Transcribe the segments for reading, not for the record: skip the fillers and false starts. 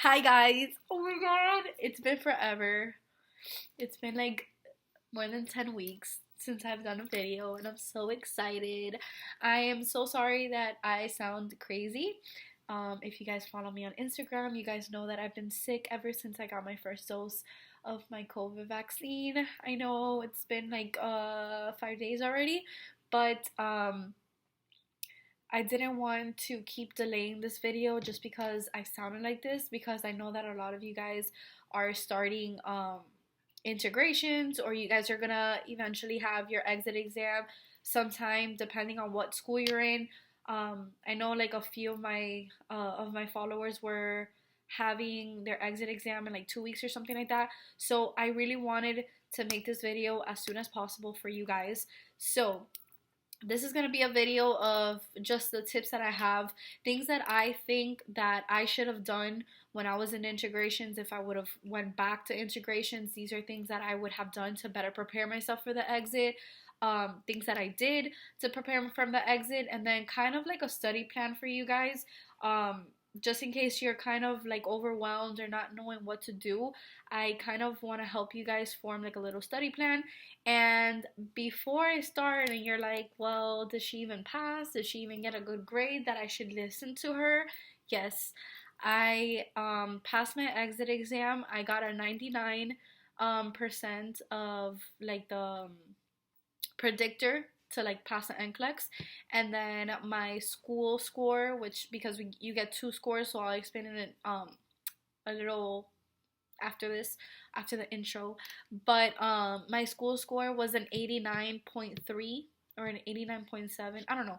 Hi guys! Oh my god! It's been forever. It's been like more than 10 weeks since I've done a video and I'm so excited. I am so sorry that I sound crazy. If you guys follow me on Instagram, you guys know that I've been sick ever since I got my first dose of my COVID vaccine. I know it's been like 5 days already, but I didn't want to keep delaying this video just because I sounded like this, because I know that a lot of you guys are starting integrations, or you guys are gonna eventually have your exit exam sometime depending on what school you're in. I know like a few of my followers were having their exit exam in like 2 weeks or something like that. So I really wanted to make this video as soon as possible for you guys. So this is going to be a video of just the tips that I have, things that I think that I should have done when I was in integrations. If I would have went back to integrations, these are things that I would have done to better prepare myself for the exit, things that I did to prepare from the exit, and then kind of like a study plan for you guys, just in case you're kind of like overwhelmed or not knowing what to do. I kind of want to help you guys form like a little study plan. And before I start and you're like, well, did she even pass? Did she even get a good grade that I should listen to her? Yes, I passed my exit exam. I got a 99 percent of like the predictor to like pass the NCLEX, and then my school score, which because you get two scores, so I'll explain it a little after this, after the intro. But my school score was an 89.3 or an 89.7. I don't know.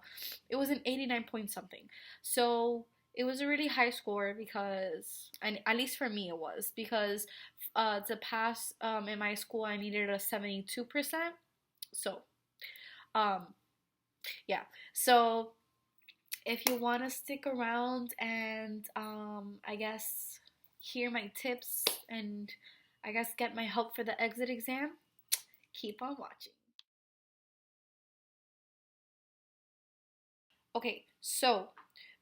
It was an 89 point something. So it was a really high score because, and at least for me it was, because to pass in my school I needed a 72%. So um yeah. So if you want to stick around and I guess hear my tips and I guess get my help for the exit exam, keep on watching. Okay, so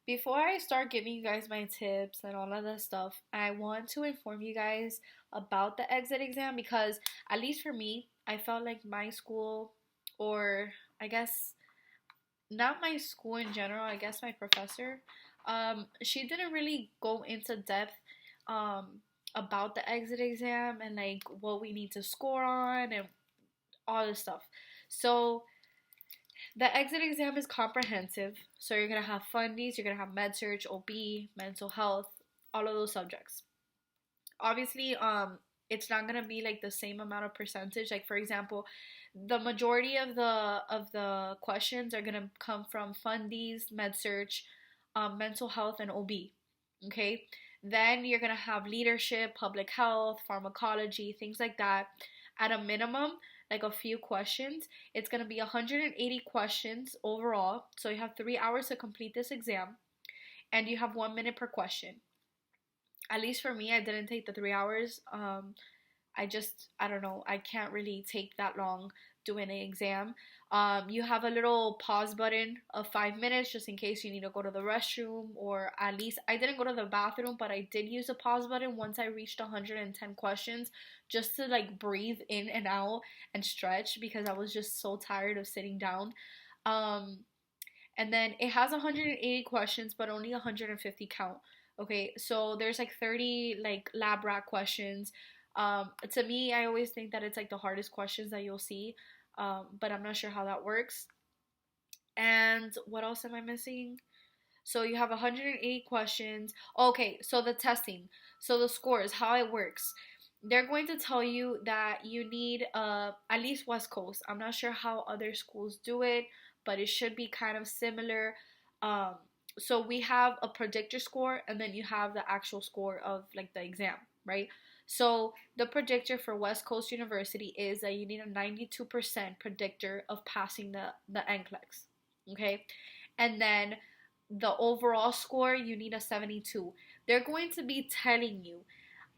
before I start giving you guys my tips and all of that stuff, I want to inform you guys about the exit exam, because at least for me, I felt like my school, or I guess not my school in general, I guess my professor, she didn't really go into depth um, about the exit exam and like what we need to score on and all this stuff. So the exit exam is comprehensive. So you're gonna have fundies, you're gonna have med search, OB, mental health, all of those subjects. Obviously, it's not gonna be like the same amount of percentage. Like for example, the majority of the questions are gonna come from fundies, med search, mental health, and OB. Okay, then you're gonna have leadership, public health, pharmacology, things like that. At a minimum, like a few questions. It's gonna be 180 questions overall. So you have 3 hours to complete this exam, and you have 1 minute per question. At least for me, I didn't take the 3 hours. I don't know, I can't really take that long doing an exam. You have a little pause button of 5 minutes just in case you need to go to the restroom, or at least I didn't go to the bathroom, but I did use a pause button once I reached 110 questions, just to like breathe in and out and stretch, because I was just so tired of sitting down. Um, and then it has 180 questions, but only 150 count. Okay, so there's like 30 like lab rat questions. To me, I always think that it's like the hardest questions that you'll see, but I'm not sure how that works. And what else am I missing? So you have 180 questions. Okay, so the testing, so the scores, how it works. They're going to tell you that you need at least West Coast. I'm not sure how other schools do it, but it should be kind of similar. Um, so we have a predictor score, and then you have the actual score of like the exam, right? So the predictor for West Coast University is that you need a 92% predictor of passing the NCLEX, okay? And then the overall score, you need a 72. They're going to be telling you,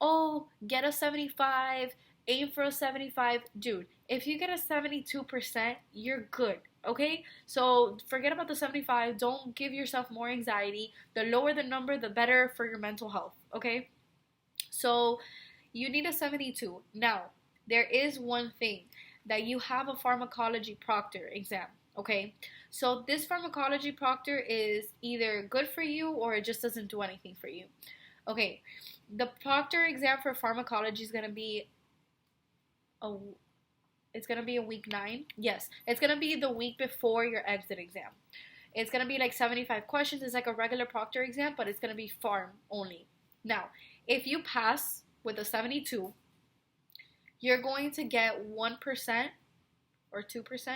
oh, get a 75, aim for a 75. Dude, if you get a 72%, you're good. Okay? So forget about the 75. Don't give yourself more anxiety. The lower the number, the better for your mental health. Okay? So you need a 72. Now, there is one thing that you have a pharmacology proctor exam, okay? So this pharmacology proctor is either good for you or it just doesn't do anything for you. Okay, the proctor exam for pharmacology is going to be a it's going to be a week 9. Yes, it's going to be the week before your exit exam. It's going to be like 75 questions. It's like a regular proctor exam, but it's going to be pharm only. Now, if you pass with a 72, you're going to get 1% or 2%,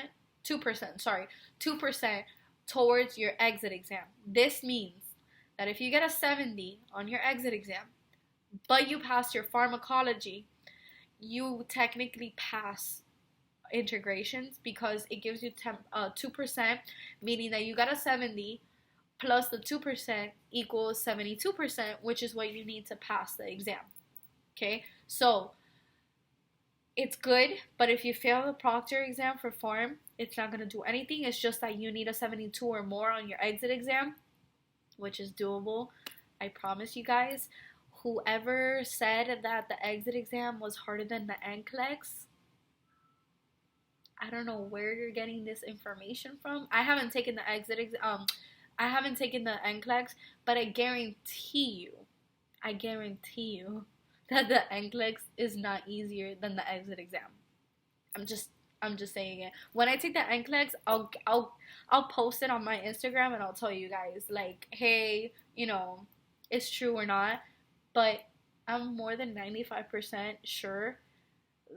2%, sorry, 2% towards your exit exam. This means that if you get a 70 on your exit exam, but you pass your pharmacology, you technically pass integrations because it gives you 2%, meaning that you got a 70 plus the 2% equals 72%, which is what you need to pass the exam. Okay, so it's good, but if you fail the proctor exam for pharm, it's not going to do anything. It's just that you need a 72 or more on your exit exam, which is doable. I promise you guys. Whoever said that the exit exam was harder than the NCLEX, I don't know where you're getting this information from. I haven't taken the I haven't taken the NCLEX, but I guarantee you that the NCLEX is not easier than the exit exam. I'm just I'm just saying it. When I take the NCLEX, I'll post it on my Instagram and I'll tell you guys like, hey, it's true or not. But I'm more than 95% sure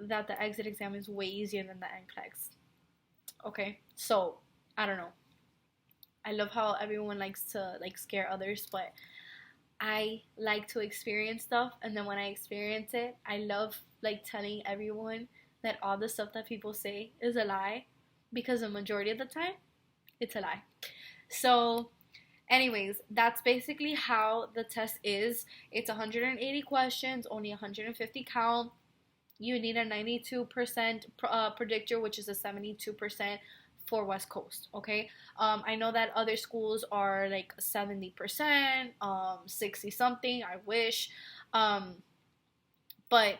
that the exit exam is way easier than the NCLEX. Okay, so I don't know. I love how everyone likes to like scare others, but I like to experience stuff, and then when I experience it, I love like telling everyone that all the stuff that people say is a lie, because the majority of the time it's a lie. So, anyways, that's basically how the test is. It's 180 questions, only 150 count. You need a 92% predictor, which is a 72% for West Coast. Okay, I know that other schools are like 70%, 60 something. I wish, um, but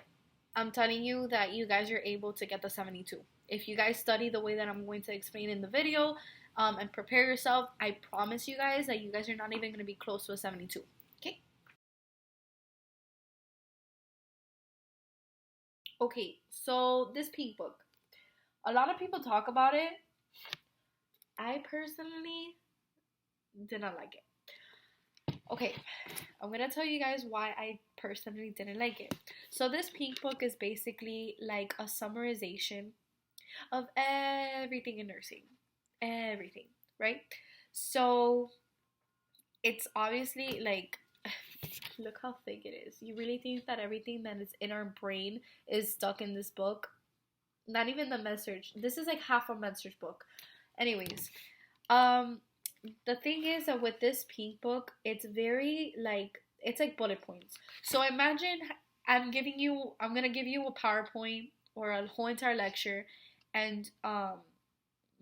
I'm telling you that you guys are able to get the 72 if you guys study the way that I'm going to explain in the video, and prepare yourself. I promise you guys that you guys are not even going to be close to a 72. Okay. Okay, so this pink book, a lot of people talk about it. I personally did not like it. Okay, I'm gonna tell you guys why I personally didn't like it. So this pink book is basically like a summarization of everything in nursing. Everything, right? So it's obviously like, look how thick it is. You really think that everything that is in our brain is stuck in this book? Not even the message. This is like half a message book. Anyways, um, the thing is that with this pink book, it's very like, it's like bullet points. So imagine I'm gonna give you a PowerPoint or a whole entire lecture, and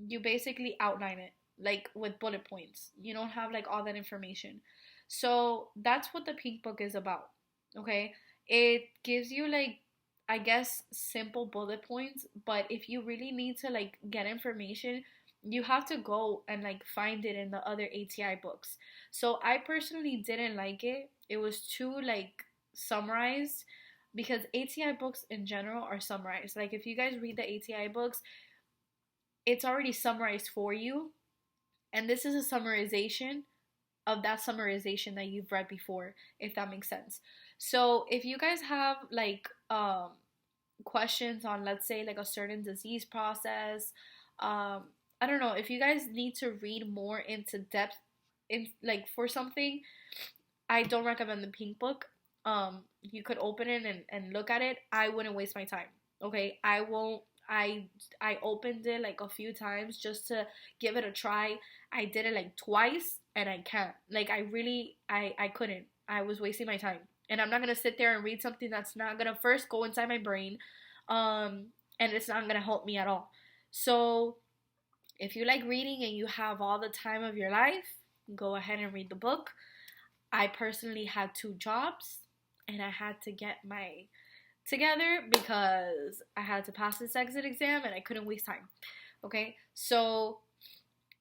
you basically outline it like with bullet points. You don't have like all that information. So that's what the pink book is about. Okay, it gives you like, I guess, simple bullet points, but if you really need to like get information, you have to go and like find it in the other ATI books. So I personally didn't like it. It was too like summarized, because ATI books in general are summarized. Like if you guys read the ATI books, it's already summarized for you, and this is a summarization of that summarization that you've read before, if that makes sense. So if you guys have like questions on, let's say, like a certain disease process, I don't know, if you guys need to read more into depth in like for something, I don't recommend the pink book. You could open it and look at it. I wouldn't waste my time. Okay, I won't. I opened it like a few times just to give it a try. I did it like twice and I can't. Like I couldn't. I was wasting my time. And I'm not gonna sit there and read something that's not gonna first go inside my brain, and it's not gonna help me at all. So if you like reading and you have all the time of your life, go ahead and read the book. I personally had 2 jobs and I had to get my together because I had to pass this exit exam and I couldn't waste time. Okay, so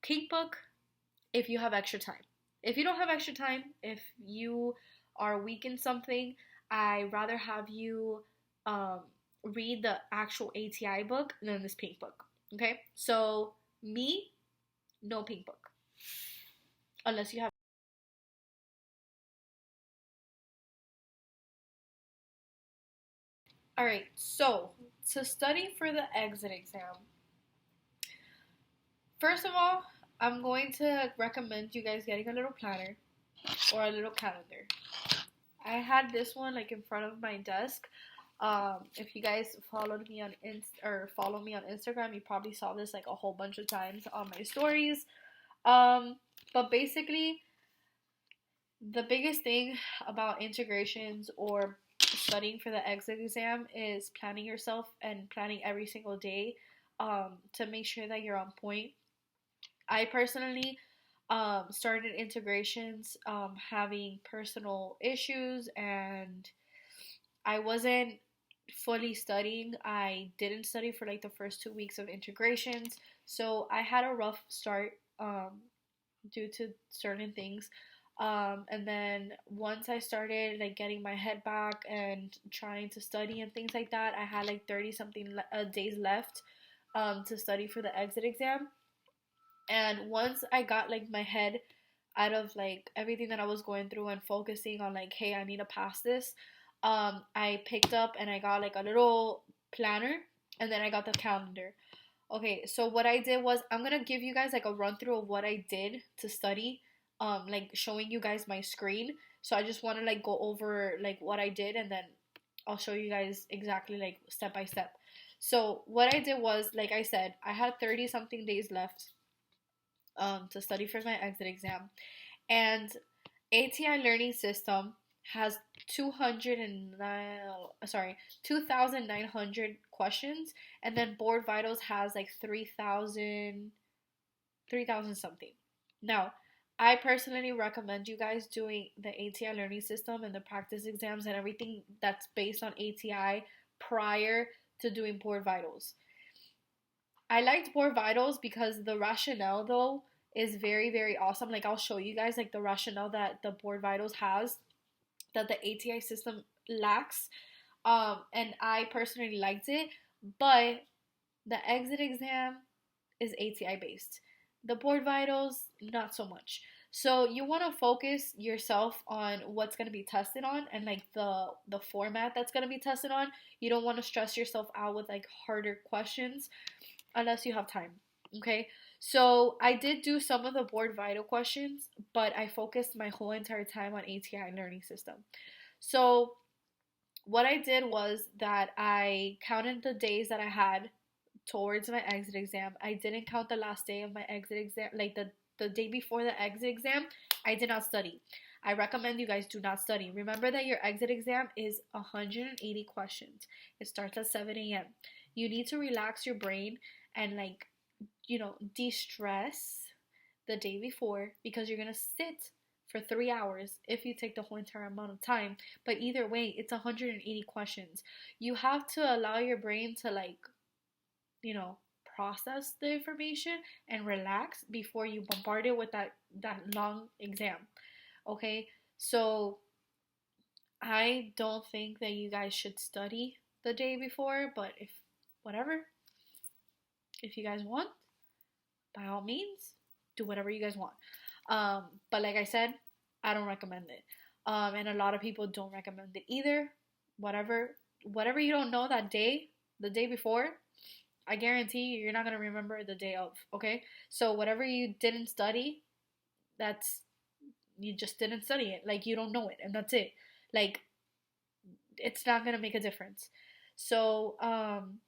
Pink Book if you have extra time. If you don't have extra time, if you are weak in something, I rather have you um, read the actual ATI book than this Pink Book. Okay, so me, no Pink Book unless you have. All right, so to study for the exit exam, first of all, I'm going to recommend you guys getting a little planner or a little calendar. I had this one like in front of my desk. If you guys followed me on follow me on Instagram, you probably saw this like a whole bunch of times on my stories. Um, but basically, the biggest thing about integrations or studying for the exit exam is planning yourself and planning every single day to make sure that you're on point. I personally started integrations having personal issues and I wasn't fully studying. I didn't study for like the first 2 weeks of integrations, so I had a rough start due to certain things. And then once I started like getting my head back and trying to study and things like that, I had like 30 something days left to study for the exit exam. And once I got like my head out of like everything that I was going through and focusing on like, hey, I need to pass this, I picked up and I got like a little planner and then I got the calendar. Okay, so what I did was I'm gonna give you guys like a run through of what I did to study, like showing you guys my screen. So I just want to like go over like what I did and then I'll show you guys exactly like step by step. So what I did was, like I said, I had 30 something days left to study for my exit exam. And ATI learning system has 2,900 questions, and then Board Vitals has like 3,000 something. Now, I personally recommend you guys doing the ATI learning system and the practice exams and everything that's based on ATI prior to doing Board Vitals. I liked Board Vitals because the rationale though is very very awesome. Like I'll show you guys like the rationale that the Board Vitals has that the ATI system lacks. And I personally liked it, but the exit exam is ATI based. The Board Vitals not so much. So you want to focus yourself on what's going to be tested on and like the format that's going to be tested on. You don't want to stress yourself out with like harder questions unless you have time. Okay, so I did do some of the Board Vital questions, but I focused my whole entire time on ATI learning system. So what I did was that I counted the days that I had towards my exit exam. I didn't count the last day of my exit exam, like the day before the exit exam. I did not study. I recommend you guys do not study. Remember that your exit exam is 180 questions. It starts at 7 a.m. You need to relax your brain and like, de-stress the day before because you're going to sit for 3 hours if you take the whole entire amount of time. But either way, it's 180 questions. You have to allow your brain to like, process the information and relax before you bombard it with that long exam. Okay? So I don't think that you guys should study the day before, but whatever, if you guys want, by all means, do whatever you guys want. But like I said, I don't recommend it. And a lot of people don't recommend it either. Whatever you don't know that day, the day before, I guarantee you're not gonna remember the day of. Okay, so whatever you didn't study, that's you just didn't study it. Like you don't know it, and that's it. Like it's not gonna make a difference. So I'm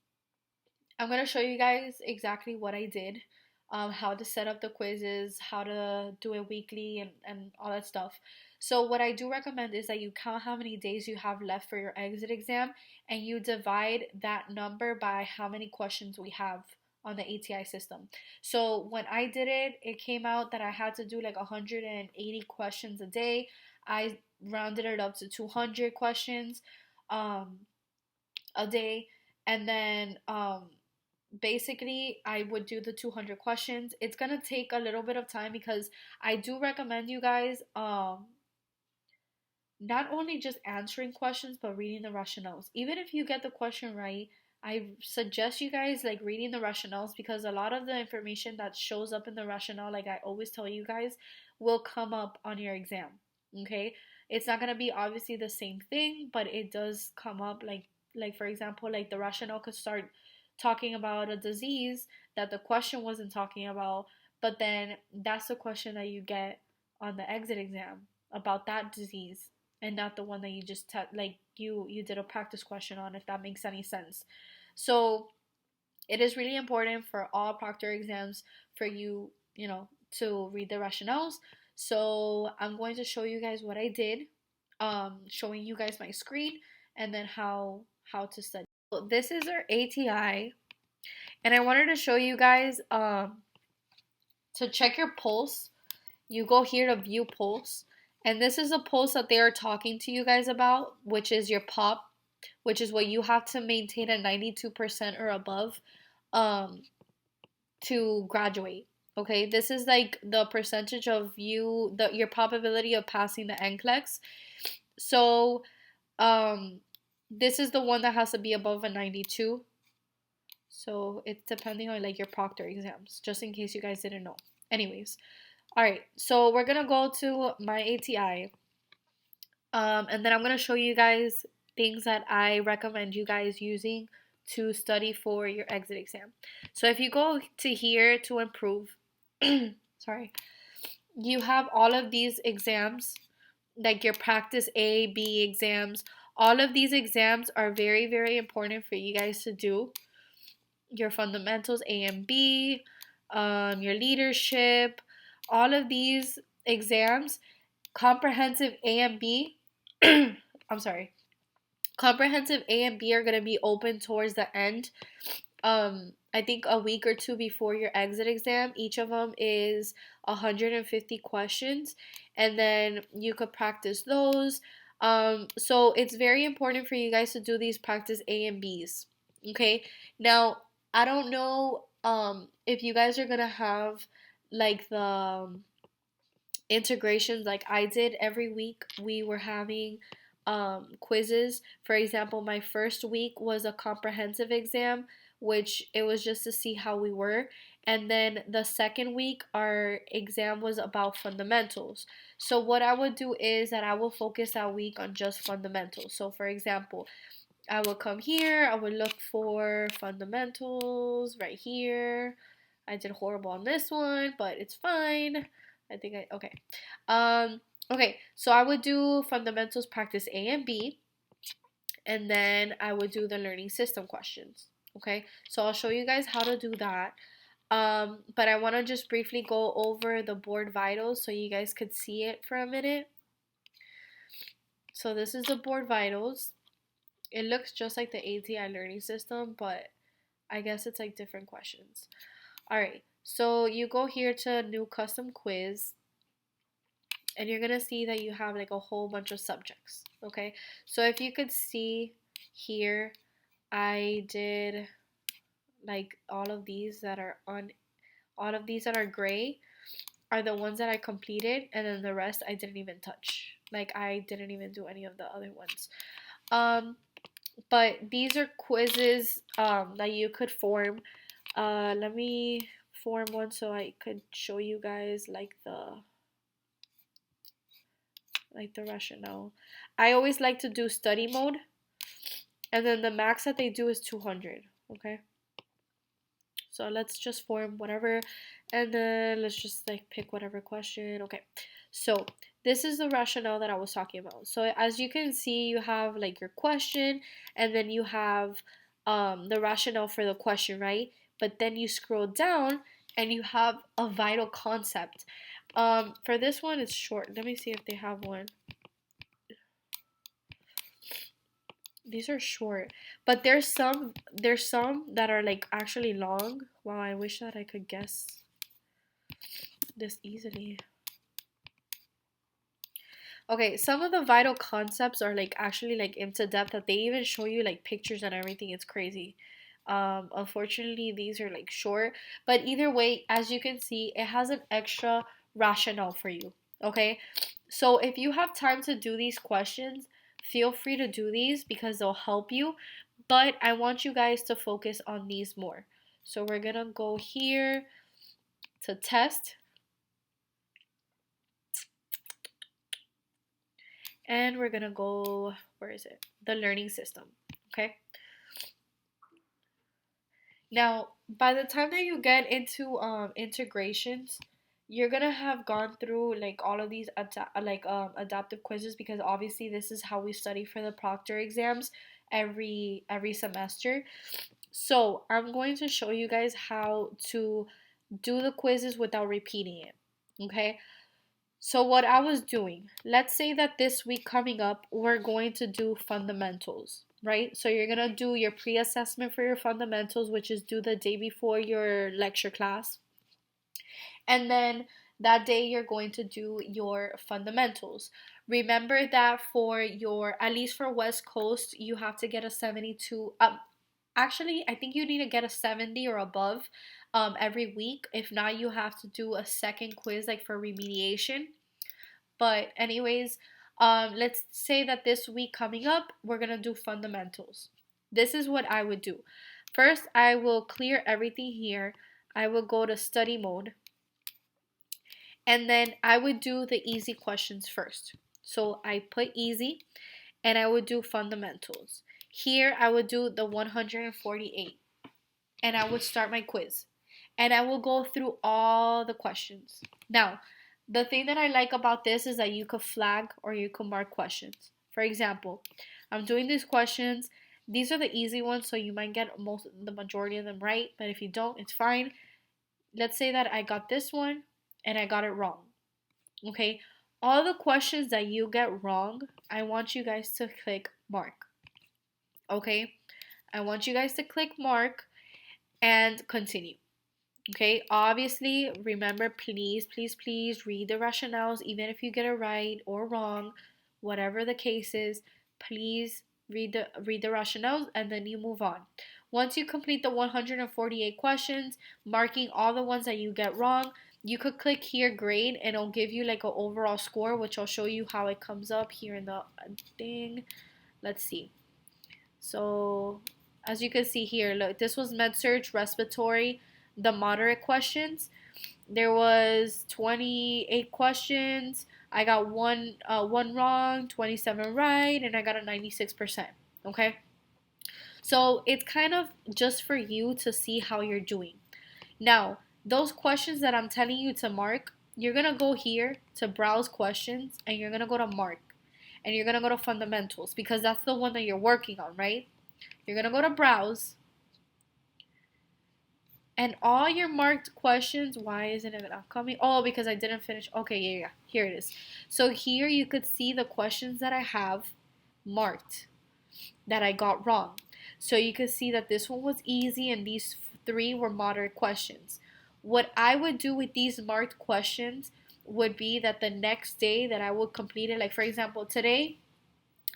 gonna show you guys exactly what I did, how to set up the quizzes, how to do it weekly, and all that stuff. So what I do recommend is that you count how many days you have left for your exit exam, and you divide that number by how many questions we have on the ATI system. So when I did it, it came out that I had to do like 180 questions a day. I rounded it up to 200 questions um, a day. And then basically I would do the 200 questions. It's gonna take a little bit of time because I do recommend you guys not only just answering questions but reading the rationales. Even if you get the question right, I suggest you guys like reading the rationales, because a lot of the information that shows up in the rationale, like I always tell you guys, will come up on your exam. Okay? It's not going to be obviously the same thing, but it does come up, like for example, like the rationale could start talking about a disease that the question wasn't talking about, but then that's the question that you get on the exit exam about that disease, and not the one that you just like you did a practice question on, if that makes any sense. So it is really important for all proctor exams for you, to read the rationales. So I'm going to show you guys what I did, showing you guys my screen, and then how to study. So this is our ATI, and I wanted to show you guys to check your pulse. You go here to view pulse, and this is a pulse that they are talking to you guys about, which is your pop, which is what you have to maintain at 92% or above um, to graduate. Okay, this is like the percentage of your probability of passing the NCLEX. So this is the one that has to be above a 92. So it's depending on like your proctor exams, just in case you guys didn't know. Anyways, all right, so we're gonna go to my ATI, and then I'm gonna show you guys things that I recommend you guys using to study for your exit exam. So if you go to here to improve, sorry, you have all of these exams, like your practice A, B exams. All of these exams are very, very important for you guys to do. Your fundamentals A and B, your leadership, all of these exams, comprehensive A and B. I'm sorry. Comprehensive A and B are going to be open towards the end. I think a week or two before your exit exam. Each of them is 150 questions, and then you could practice those. So it's very important for you guys to do these practice A and Bs. Okay. Now, I don't know if you guys are gonna have like the integrations like I did. Every week we were having quizzes. For example, my first week was a comprehensive exam, which it was just to see how we were. And then the second week, our exam was about fundamentals. So what I would do is that I will focus that week on just fundamentals. So for example, I will come here, I would look for fundamentals right here. I did horrible on this one, but it's fine. Okay. Okay, so I would do fundamentals practice A and B, and then I would do the learning system questions. Okay, so I'll show you guys how to do that. But I want to just briefly go over the board vitals so you guys could see it for a minute. So this is the board vitals. It looks just like the ATI learning system, but I guess it's like different questions. Alright, so you go here to new custom quiz, and you're gonna see that you have like a whole bunch of subjects. Okay, so if you could see here, I did like all of these that are gray are the ones that I completed, and then the rest I didn't even touch. Like I didn't even do any of the other ones. But these are quizzes that you could form. Let me form one so I could show you guys like the rationale. I always like to do study mode, and then the max that they do is 200. Okay, so let's just form whatever, and then let's just like pick whatever question. Okay, so this is the rationale that I was talking about. So as you can see, you have like your question, and then you have the rationale for the question, right? But then you scroll down and you have a vital concept. For this one, it's short. Let me see if they have one. These are short, but there's some that are like actually long. Wow, I wish that I could guess this easily. Okay, some of the vital concepts are like actually like into depth that they even show you like pictures and everything. It's crazy. Unfortunately, these are like short, but either way, as you can see, it has an extra rationale for you. Okay, so if you have time to do these questions, feel free to do these because they'll help you. But I want you guys to focus on these more. So we're gonna go here to test, and we're gonna go, where is it? The learning system. Okay. Now, by the time that you get into integrations, you're gonna have gone through like all of these adaptive quizzes, because obviously this is how we study for the proctor exams every semester. So I'm going to show you guys how to do the quizzes without repeating it. Okay. So what I was doing, let's say that this week coming up, we're going to do fundamentals, right? So you're going to do your pre-assessment for your fundamentals, which is due the day before your lecture class. And then that day you're going to do your fundamentals. Remember that for your, at least for West Coast, you have to get a 72. Actually, I think you need to get a 70 or above every week. If not, you have to do a second quiz like for remediation. But anyways, let's say that this week coming up, we're gonna do fundamentals. This is what I would do. First, I will clear everything here. I will go to study mode, and then I would do the easy questions first. So I put easy, and I would do fundamentals. Here, I would do the 148, and I would start my quiz. And I will go through all the questions. Now, the thing that I like about this is that you could flag or you could mark questions. For example, I'm doing these questions. These are the easy ones, so you might get the majority of them right, but if you don't, it's fine. Let's say that I got this one and I got it wrong. Okay? All the questions that you get wrong, I want you guys to click mark. Okay? I want you guys to click mark and continue. Okay, obviously, remember, please, please, please read the rationales, even if you get it right or wrong, whatever the case is, please read the rationales and then you move on. Once you complete the 148 questions, marking all the ones that you get wrong, you could click here grade and it'll give you like an overall score, which I'll show you how it comes up here in the thing. Let's see. So as you can see here, look, this was med surg respiratory, the moderate questions. There was 28 questions. I got one wrong, 27 right, and I got a 96%. Okay? So it's kind of just for you to see how you're doing. Now, those questions that I'm telling you to mark, you're going to go here to browse questions and you're going to go to mark. And you're going to go to fundamentals because that's the one that you're working on, right? You're going to go to browse. And all your marked questions, why isn't it not coming? Oh, because I didn't finish. Okay, yeah. Here it is. So here you could see the questions that I have marked that I got wrong. So you could see that this one was easy and these three were moderate questions. What I would do with these marked questions would be that the next day that I would complete it, like for example, today,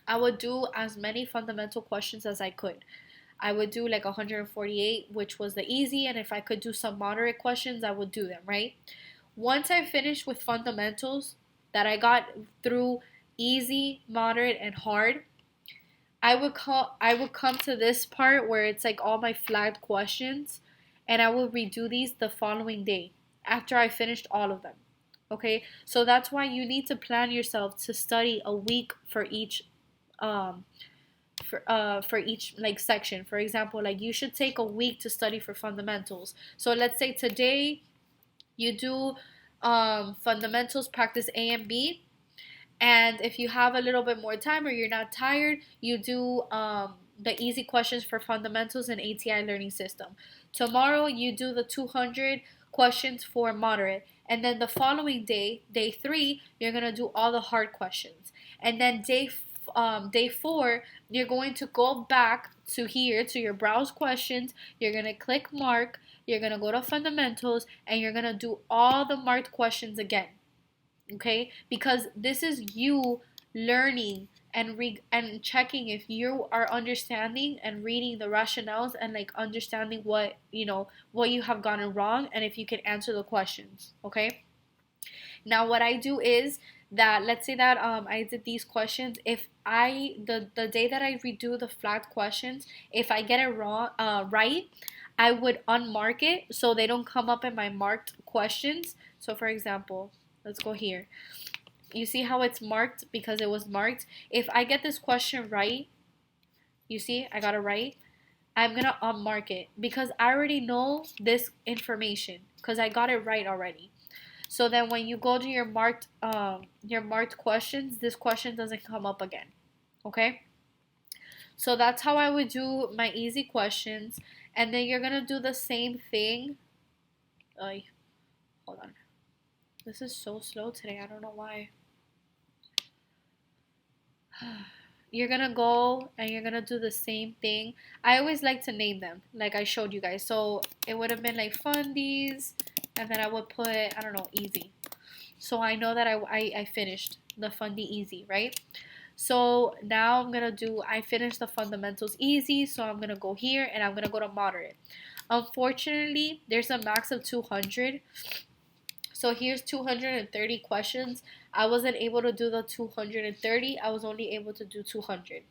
I would do as many fundamental questions as I could. I would do like 148, which was the easy, and if I could do some moderate questions, I would do them, right? Once I finished with fundamentals that I got through easy, moderate, and hard, I would come to this part where it's like all my flagged questions, and I will redo these the following day after I finished all of them. Okay? So that's why you need to plan yourself to study a week for each um for each like section. For example, like you should take a week to study for fundamentals. So let's say today you do fundamentals practice A and B, and if you have a little bit more time or you're not tired, you do the easy questions for fundamentals and ATI learning system. Tomorrow you do the 200 questions for moderate, and then the following day, day 3, you're gonna do all the hard questions, and then day 4, you're going to go back to here to your browse questions. You're gonna click mark. You're gonna go to fundamentals, and you're gonna do all the marked questions again. okay? Because this is you learning and checking if you are understanding and reading the rationales and like understanding what what you have gotten wrong and if you can answer the questions, okay? Now what I do is that, let's say that I did these questions. If I the day that I redo the flat questions, if I get it wrong right, I would unmark it so they don't come up in my marked questions. So for example, let's go here. You see how it's marked because it was marked? If I get this question right, you see I got it right, I'm gonna unmark it because I already know this information because I got it right already. So then when you go to your marked questions, this question doesn't come up again. Okay? So that's how I would do my easy questions. And then you're gonna do the same thing. Hold on. This is so slow today. I don't know why. You're gonna go and you're gonna do the same thing. I always like to name them, like I showed you guys. So it would have been like fundies, and then I would put, I don't know, easy. So I know that I finished the fundy easy, right? So now I'm gonna do, I finished the fundamentals easy, so I'm gonna go here and I'm gonna go to moderate. Unfortunately, there's a max of 200. So here's 230 questions. I wasn't able to do the 230. I was only able to do 200.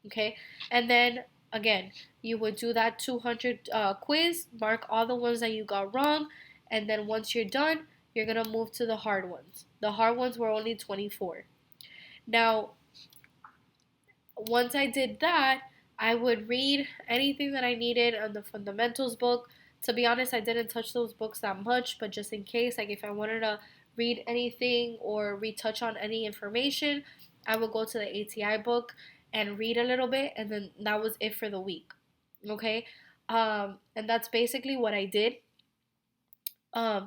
Okay? And then again, you would do that 200 quiz, mark all the ones that you got wrong, and then once you're done, you're going to move to the hard ones. The hard ones were only 24. Now, once I did that, I would read anything that I needed on the fundamentals book. To be honest, I didn't touch those books that much, but just in case, like if I wanted to read anything or retouch on any information, I would go to the ATI book and read a little bit, and then that was it for the week. Okay? And that's basically what I did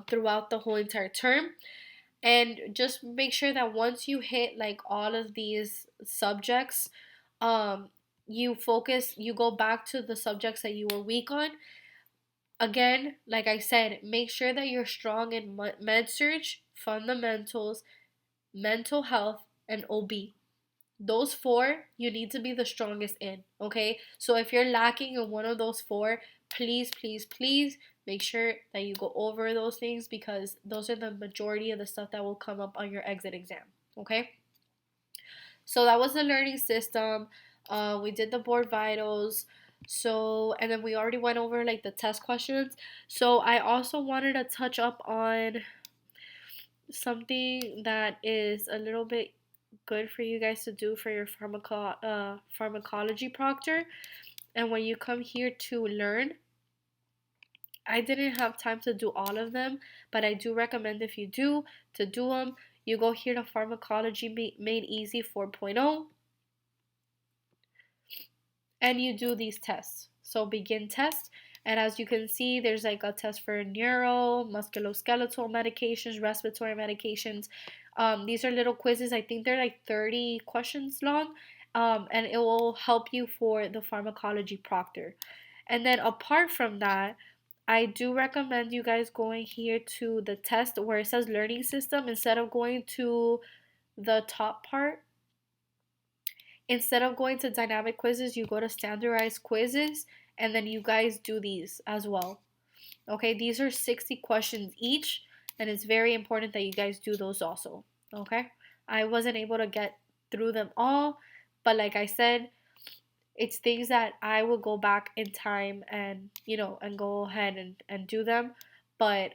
throughout the whole entire term. And just make sure that once you hit like all of these subjects, um you go back to the subjects that you were weak on. Again, like I said, make sure that you're strong in med surg, fundamentals, mental health, and OB. Those four you need to be the strongest in, okay? So if you're lacking in one of those four, please, please, please make sure that you go over those things because those are the majority of the stuff that will come up on your exit exam, okay? So that was the learning system. We did the board vitals. So, and then we already went over like the test questions. So I also wanted to touch up on something that is a little bit good for you guys to do for your pharmacology proctor. And when you come here to learn, I didn't have time to do all of them, but I do recommend if you do to do them. You go here to Pharmacology Made Easy 4.0 and you do these tests. So begin test, and as you can see, there's like a test for neuro, musculoskeletal medications, respiratory medications. These are little quizzes. I think they're like 30 questions long, and it will help you for the pharmacology proctor. And then apart from that, I do recommend you guys going here to the test where it says learning system instead of going to the top part. Instead of going to dynamic quizzes, you go to standardized quizzes and then you guys do these as well. Okay, these are 60 questions each, and it's very important that you guys do those also. Okay, I wasn't able to get through them all, but like I said, it's things that I will go back in time and and go ahead and do them. But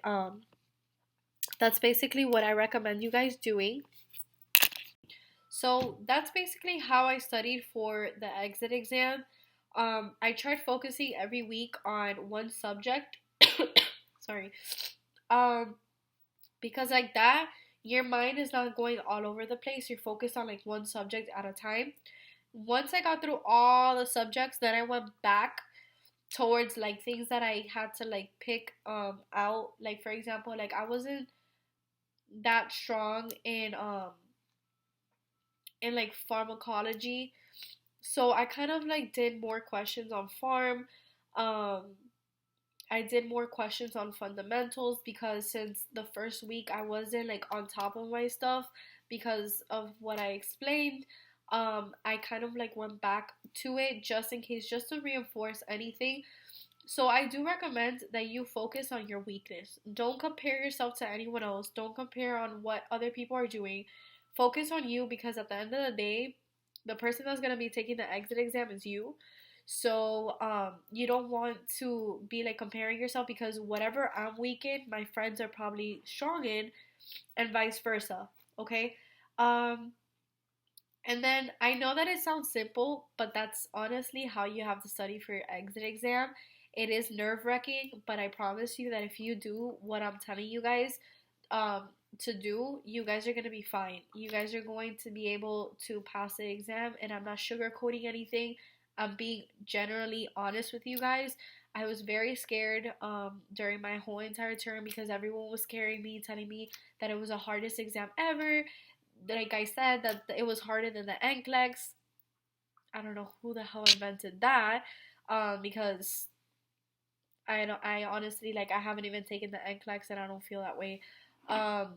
that's basically what I recommend you guys doing. So that's basically how I studied for the exit exam. I tried focusing every week on one subject. Sorry. Um, because like that, your mind is not going all over the place. You're focused on like one subject at a time. Once I got through all the subjects, then I went back towards like things that I had to like pick out. Like for example, like I wasn't that strong in like pharmacology. So I kind of like did more questions on um I did more questions on fundamentals because since the first week I wasn't like on top of my stuff because of what I explained. I kind of like went back to it just in case, just to reinforce anything. So I do recommend that you focus on your weakness. Don't compare yourself to anyone else. Don't compare on what other people are doing. Focus on you, because at the end of the day, the person that's gonna be taking the exit exam is you. So you don't want to be like comparing yourself, because whatever I'm weak in, my friends are probably strong in, and vice versa. Okay. Um, and then I know that it sounds simple, but that's honestly how you have to study for your exit exam. It is nerve wracking, but I promise you that if you do what I'm telling you guys um, to do, you guys are going to be fine. You guys are going to be able to pass the exam, and I'm not sugarcoating anything. I'm being generally honest with you guys. I was very scared during my whole entire term because everyone was scaring me, telling me that it was the hardest exam ever. Like I said, that it was harder than the NCLEX. I don't know who the hell invented that, because I don't. I honestly, like, I haven't even taken the NCLEX, and I don't feel that way. Um,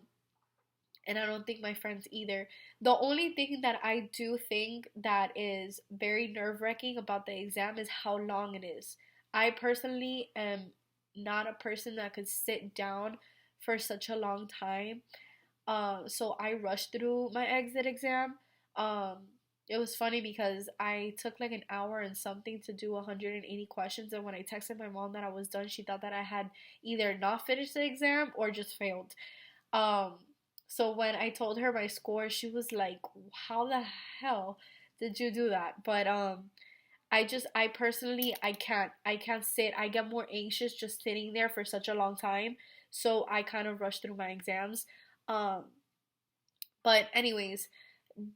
and I don't think my friends either. The only thing that I do think that is very nerve wracking about the exam is how long it is. I personally am not a person that could sit down for such a long time. So I rushed through my exit exam. Um, it was funny because I took like an hour and something to do 180 questions, and when I texted my mom that I was done, she thought that I had either not finished the exam or just failed. Um, so when I told her my score, she was like, "How the hell did you do that?" But I personally, I can't sit. I get more anxious just sitting there for such a long time. So I kind of rush through my exams. Um, but anyways,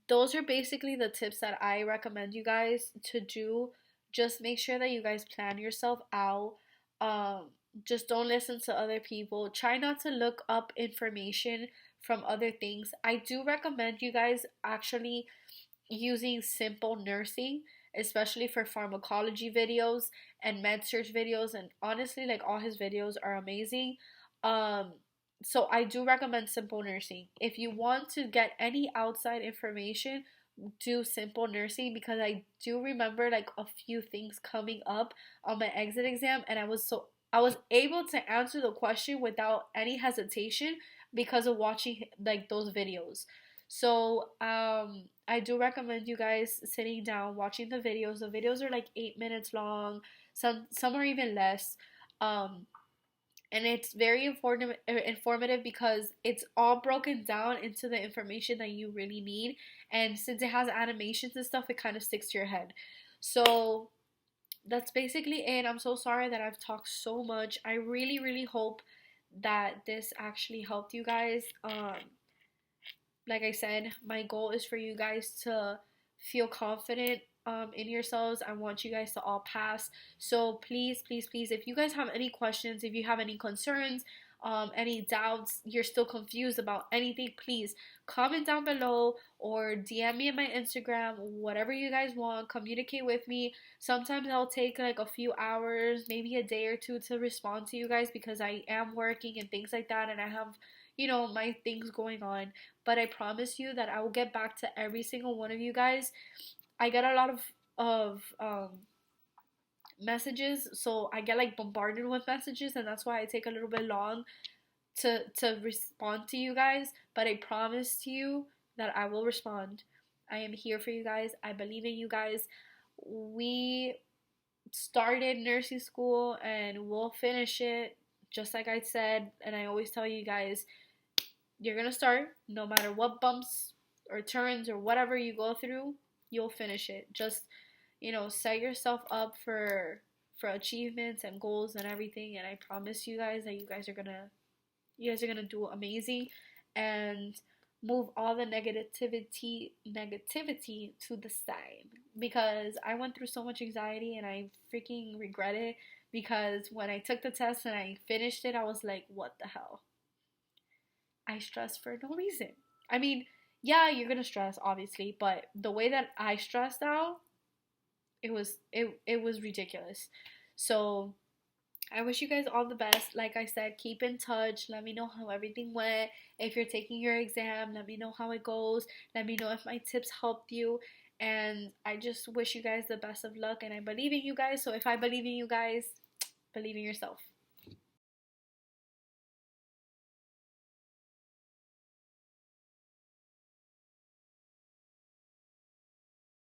those are basically the tips that I recommend you guys to do. Just make sure that you guys plan yourself out. Um, just don't listen to other people. Try not to look up information from other things. I do recommend you guys actually using simple nursing, especially for pharmacology videos and med search videos. And honestly, like, all his videos are amazing. Um, so I do recommend simple nursing. If you want to get any outside information, do simple nursing, because I do remember like a few things coming up on my exit exam, and I was able to answer the question without any hesitation because of watching like those videos. So I do recommend you guys sitting down watching the videos. The videos are like 8 minutes long. Some are even less. Um, and it's very informative because it's all broken down into the information that you really need. And since it has animations and stuff, it kind of sticks to your head. So that's basically it. I'm so sorry that I've talked so much. I really, really hope that this actually helped you guys. Like I said, my goal is for you guys to feel confident in yourselves. I want you guys to all pass. So please, please, please, if you guys have any questions, if you have any concerns, any doubts, you're still confused about anything, please comment down below or DM me on my Instagram, whatever you guys want. Communicate with me. Sometimes I'll take like a few hours, maybe a day or two to respond to you guys because I am working and things like that, and I have, my things going on. But I promise you that I will get back to every single one of you guys. I get a lot of messages, so I get like bombarded with messages, and that's why I take a little bit long to respond to you guys. But I promise to you that I will respond. I am here for you guys. I believe in you guys. We started nursing school and we'll finish it, just like I said, and I always tell you guys, you're gonna start no matter what bumps or turns or whatever you go through, you'll finish it. Just, set yourself up for achievements and goals and everything, and I promise you guys that you guys are gonna do amazing, and move all the negativity to the side, because I went through so much anxiety and I freaking regret it, because when I took the test and I finished it, I was like, what the hell? I stressed for no reason. I mean, yeah, you're gonna stress, obviously, but the way that I stressed out, it was ridiculous. So I wish you guys all the best. Like I said, keep in touch. Let me know how everything went. If you're taking your exam, let me know how it goes. Let me know if my tips helped you. And I just wish you guys the best of luck. And I believe in you guys. So if I believe in you guys, believe in yourself.